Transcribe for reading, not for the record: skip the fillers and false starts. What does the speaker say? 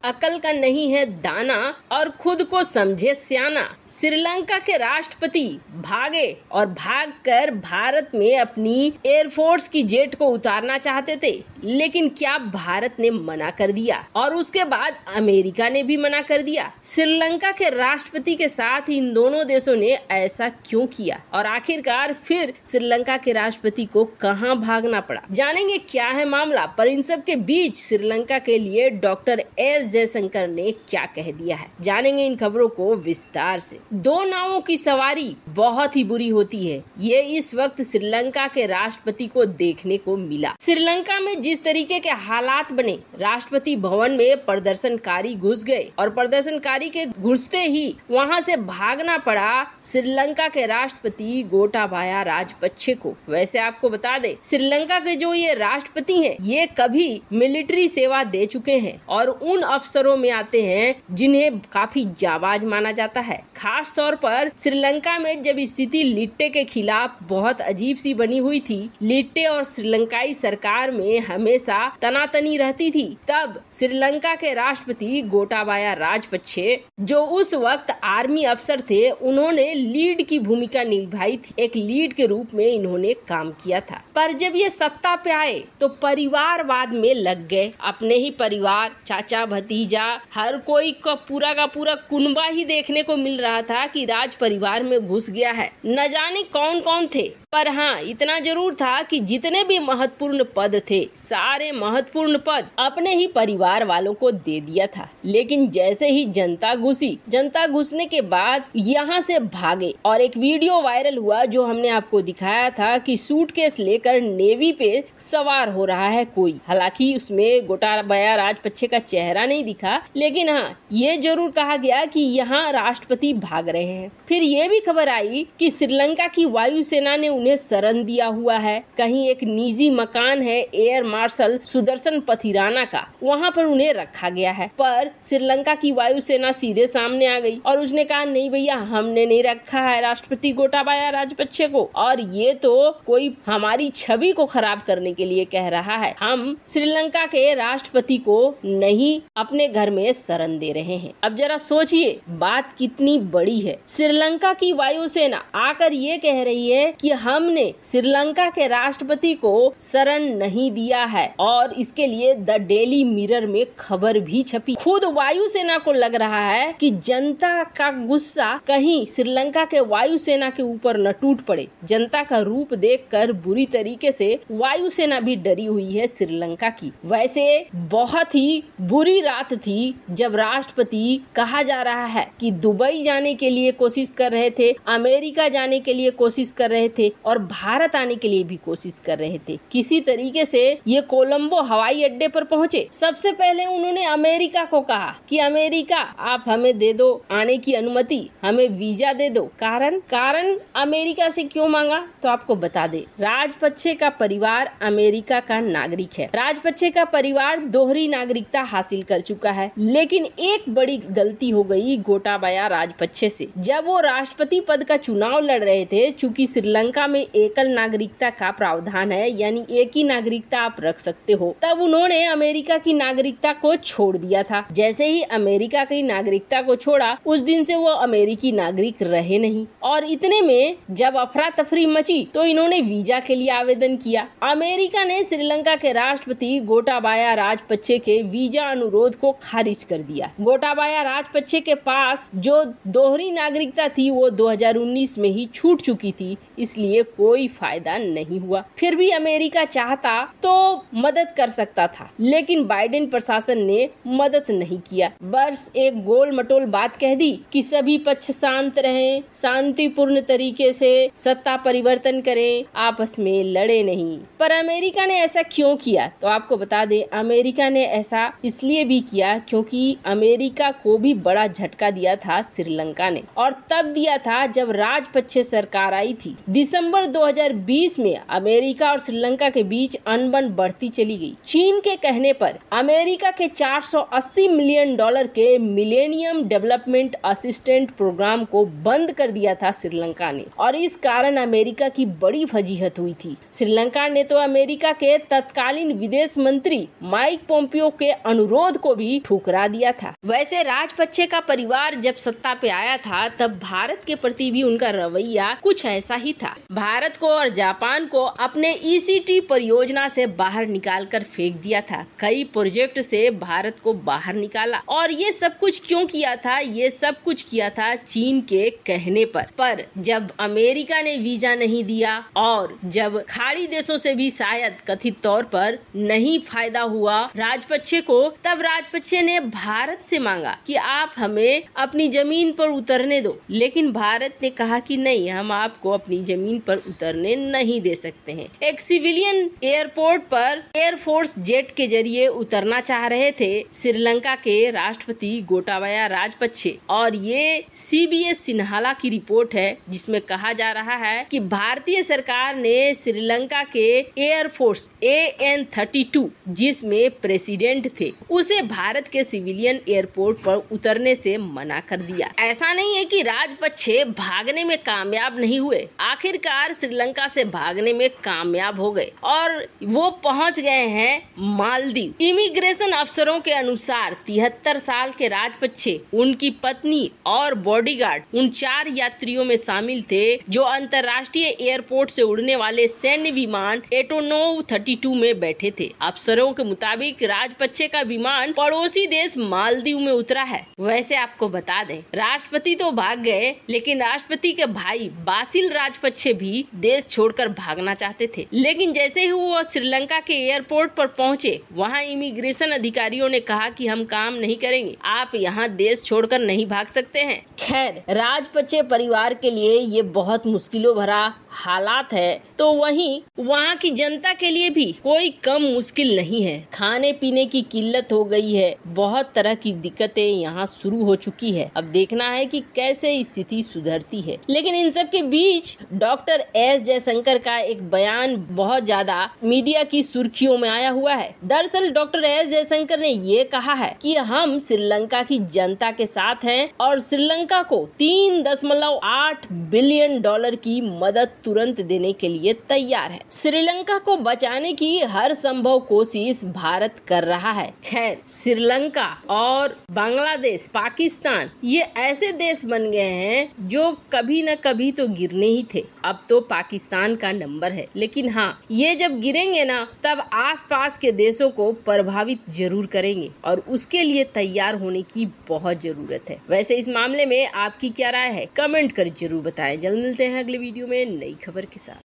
अकल का नहीं है दाना और खुद को समझे सियाना। श्रीलंका के राष्ट्रपति भागे और भागकर भारत में अपनी एयरफोर्स की जेट को उतारना चाहते थे, लेकिन क्या भारत ने मना कर दिया और उसके बाद अमेरिका ने भी मना कर दिया। श्रीलंका के राष्ट्रपति के साथ इन दोनों देशों ने ऐसा क्यों किया और आखिरकार फिर श्रीलंका के राष्ट्रपति को कहां भागना पड़ा? जानेंगे क्या है मामला, पर इन सब के बीच श्रीलंका के लिए डॉक्टर एस जयशंकर ने क्या कह दिया है, जानेंगे इन खबरों को विस्तार से। दो नावों की सवारी बहुत ही बुरी होती है, ये इस वक्त श्रीलंका के राष्ट्रपति को देखने को मिला। श्रीलंका में जिस तरीके के हालात बने, राष्ट्रपति भवन में प्रदर्शनकारी घुस गए और प्रदर्शनकारी के घुसते ही वहां से भागना पड़ा श्रीलंका के राष्ट्रपति गोटाबाया राजपक्षे को। वैसे आपको बता दें, श्रीलंका के जो ये राष्ट्रपति हैं, ये कभी मिलिट्री सेवा दे चुके हैं और उन अफसरों में आते हैं जिन्हें काफी जाबाज माना जाता है। खास तौर पर श्रीलंका में जब स्थिति लिट्टे के खिलाफ बहुत अजीब सी बनी हुई थी, लिट्टे और श्रीलंकाई सरकार में हमेशा तनातनी रहती थी, तब श्रीलंका के राष्ट्रपति गोटाबाया राजपक्षे जो उस वक्त आर्मी अफसर थे, उन्होंने लीड की भूमिका निभाई थी। एक लीड के रूप में इन्होंने काम किया था। पर जब ये सत्ता पे आए तो परिवारवाद में लग गए। अपने ही परिवार, चाचा भतीजा, हर कोई का पूरा कुनबा ही देखने को मिल रहा था कि राज परिवार में घुस गया है। न जाने कौन कौन थे, पर हाँ इतना जरूर था कि जितने भी महत्वपूर्ण पद थे, सारे महत्वपूर्ण पद अपने ही परिवार वालों को दे दिया था। लेकिन जैसे ही जनता घुसी, जनता घुसने के बाद यहाँ से भागे और एक वीडियो वायरल हुआ जो हमने आपको दिखाया था कि सूटकेस लेकर नेवी पे सवार हो रहा है कोई। हालांकि उसमें गोटाबाया राजपक्षे का चेहरा नहीं दिखा, लेकिन हाँ ये जरूर कहा गया कि यहाँ राष्ट्रपति भाग रहे हैं। फिर ये भी खबर आई कि श्रीलंका की वायुसेना ने उन्हें शरण दिया हुआ है। कहीं एक निजी मकान है एयर मार्शल सुदर्शन पथिराना का, वहाँ पर उन्हें रखा गया है। पर श्रीलंका की वायुसेना सीधे सामने आ गई और उसने कहा नहीं भैया, हमने नहीं रखा है राष्ट्रपति गोटाबाया राजपक्षे को, और ये तो कोई हमारी छवि को खराब करने के लिए कह रहा है। हम श्रीलंका के राष्ट्रपति को नहीं अपने घर में शरण दे रहे हैं। अब जरा सोचिए बात कितनी बड़ी है। श्रीलंका की वायुसेना आकर ये कह रही है कि हमने श्रीलंका के राष्ट्रपति को शरण नहीं दिया है, और इसके लिए द डेली मिरर में खबर भी छपी। खुद वायुसेना को लग रहा है कि जनता का गुस्सा कहीं श्रीलंका के वायुसेना के ऊपर न टूट पड़े। जनता का रूप देखकर बुरी तरीके से वायुसेना भी डरी हुई है श्रीलंका की। वैसे बहुत ही बुरी रात थी जब राष्ट्रपति कहा जा रहा है कि दुबई जाने के लिए कोशिश कर रहे थे, अमेरिका जाने के लिए कोशिश कर रहे थे और भारत आने के लिए भी कोशिश कर रहे थे। किसी तरीके से ये कोलंबो हवाई अड्डे पर पहुंचे। सबसे पहले उन्होंने अमेरिका को कहा कि अमेरिका आप हमें दे दो आने की अनुमति, हमें वीजा दे दो। कारण अमेरिका से क्यों मांगा तो आपको बता दे, राजपक्षे का परिवार अमेरिका का नागरिक है। राजपक्षे का परिवार दोहरी नागरिकता हासिल कर चुका है। लेकिन एक बड़ी गलती हो गई गोटाबाया राजपक्षे से। जब वो राष्ट्रपति पद का चुनाव लड़ रहे थे, चूंकि श्रीलंका में एकल नागरिकता का प्रावधान है, यानी एक ही नागरिकता आप रख सकते हो, तब उन्होंने अमेरिका की नागरिकता को छोड़ दिया था। जैसे ही अमेरिका की नागरिकता को छोड़ा, उस दिन से वो अमेरिकी नागरिक रहे नहीं। और इतने में जब अफरा तफरी मची तो इन्होंने वीजा के लिए आवेदन किया। अमेरिका ने श्रीलंका के राष्ट्रपति गोटाबाया राजपक्षे के वीजा अनुरोध को खारिज कर दिया। गोटाबाया राजपक्षे के पास जो दोहरी नागरिकता थी वो 2019 में ही छूट चुकी थी, इसलिए कोई फायदा नहीं हुआ। फिर भी अमेरिका चाहता तो मदद कर सकता था, लेकिन बाइडेन प्रशासन ने मदद नहीं किया। बस एक गोल मटोल बात कह दी कि सभी पक्ष शांत रहें, शांतिपूर्ण तरीके से सत्ता परिवर्तन करें, आपस में लड़े नहीं। पर अमेरिका ने ऐसा क्यों किया तो आपको बता दें, अमेरिका ने ऐसा इसलिए भी किया क्योंकि अमेरिका को भी बड़ा झटका दिया था श्रीलंका ने, और तब दिया था जब राजपक्षे सरकार आई थी। दिसंबर सितंबर 2020 में अमेरिका और श्रीलंका के बीच अनबन बढ़ती चली गई। चीन के कहने पर अमेरिका के 480 मिलियन डॉलर के मिलेनियम डेवलपमेंट असिस्टेंट प्रोग्राम को बंद कर दिया था श्रीलंका ने, और इस कारण अमेरिका की बड़ी फजीहत हुई थी। श्रीलंका ने तो अमेरिका के तत्कालीन विदेश मंत्री माइक पोम्पियो के अनुरोध को भी ठुकरा दिया था। वैसे राजपक्षे का परिवार जब सत्ता पे आया था तब भारत के प्रति भी उनका रवैया कुछ ऐसा ही था। भारत को और जापान को अपने ECT परियोजना से बाहर निकाल कर फेंक दिया था। कई प्रोजेक्ट से भारत को बाहर निकाला, और ये सब कुछ क्यों किया था? ये सब कुछ किया था चीन के कहने पर जब अमेरिका ने वीजा नहीं दिया और जब खाड़ी देशों से भी शायद कथित तौर पर नहीं फायदा हुआ राजपक्षे को, तब राजपक्षे ने भारत से मांगा कि आप हमें अपनी जमीन पर उतरने दो, लेकिन भारत ने कहा कि नहीं, हम आपको अपनी जमीन पर उतरने नहीं दे सकते हैं। एक सिविलियन एयरपोर्ट पर एयरफोर्स जेट के जरिए उतरना चाह रहे थे श्रीलंका के राष्ट्रपति गोटाबाया राजपक्षे, और ये CBS सिन्हाला की रिपोर्ट है जिसमें कहा जा रहा है कि भारतीय सरकार ने श्रीलंका के एयरफोर्स AN-32 जिसमें प्रेसिडेंट थे उसे भारत के सिविलियन एयरपोर्ट पर उतरने से मना कर दिया। ऐसा नहीं है कि राजपक्षे भागने में कामयाब नहीं हुए, आखिरकार श्रीलंका से भागने में कामयाब हो गए और वो पहुंच गए हैं मालदीव। इमिग्रेशन अफसरों के अनुसार 73 साल के राजपक्षे, उनकी पत्नी और बॉडीगार्ड उन 4 यात्रियों में शामिल थे जो अंतर्राष्ट्रीय एयरपोर्ट से उड़ने वाले सैन्य विमान एटोनोव 32 में बैठे थे। अफसरों के मुताबिक राजपक्षे का विमान पड़ोसी देश मालदीव में उतरा है। वैसे आपको बता दें, राष्ट्रपति तो भाग गए, लेकिन राष्ट्रपति के भाई बासिल राजपक्षे भी देश छोड़कर भागना चाहते थे, लेकिन जैसे ही वो श्रीलंका के एयरपोर्ट पर पहुंचे, वहां इमिग्रेशन अधिकारियों ने कहा कि हम काम नहीं करेंगे, आप यहाँ देश छोड़कर नहीं भाग सकते हैं। खैर, राजपक्षे परिवार के लिए ये बहुत मुश्किलों भरा हालात है, तो वहीं वहाँ की जनता के लिए भी कोई कम मुश्किल नहीं है। खाने पीने की किल्लत हो गई है, बहुत तरह की दिक्कतें यहाँ शुरू हो चुकी है। अब देखना है कि कैसे स्थिति सुधरती है। लेकिन इन सब के बीच डॉक्टर S जयशंकर का एक बयान बहुत ज्यादा मीडिया की सुर्खियों में आया हुआ है। दरअसल डॉक्टर S जयशंकर ने ये कहा है कि हम श्रीलंका की जनता के साथ हैं और श्रीलंका को $3.8 बिलियन की मदद तुरंत देने के लिए तैयार है। श्रीलंका को बचाने की हर संभव कोशिश भारत कर रहा है। खैर, श्रीलंका और बांग्लादेश, पाकिस्तान ये ऐसे देश बन गए हैं जो कभी न कभी तो गिरने ही थे। अब तो पाकिस्तान का नंबर है, लेकिन हाँ, ये जब गिरेंगे ना, तब आसपास के देशों को प्रभावित जरूर करेंगे और उसके लिए तैयार होने की बहुत जरूरत है। वैसे इस मामले में आपकी क्या राय है? कमेंट कर जरूर बताएं। जल्द मिलते हैं अगले वीडियो में नई खबर के साथ।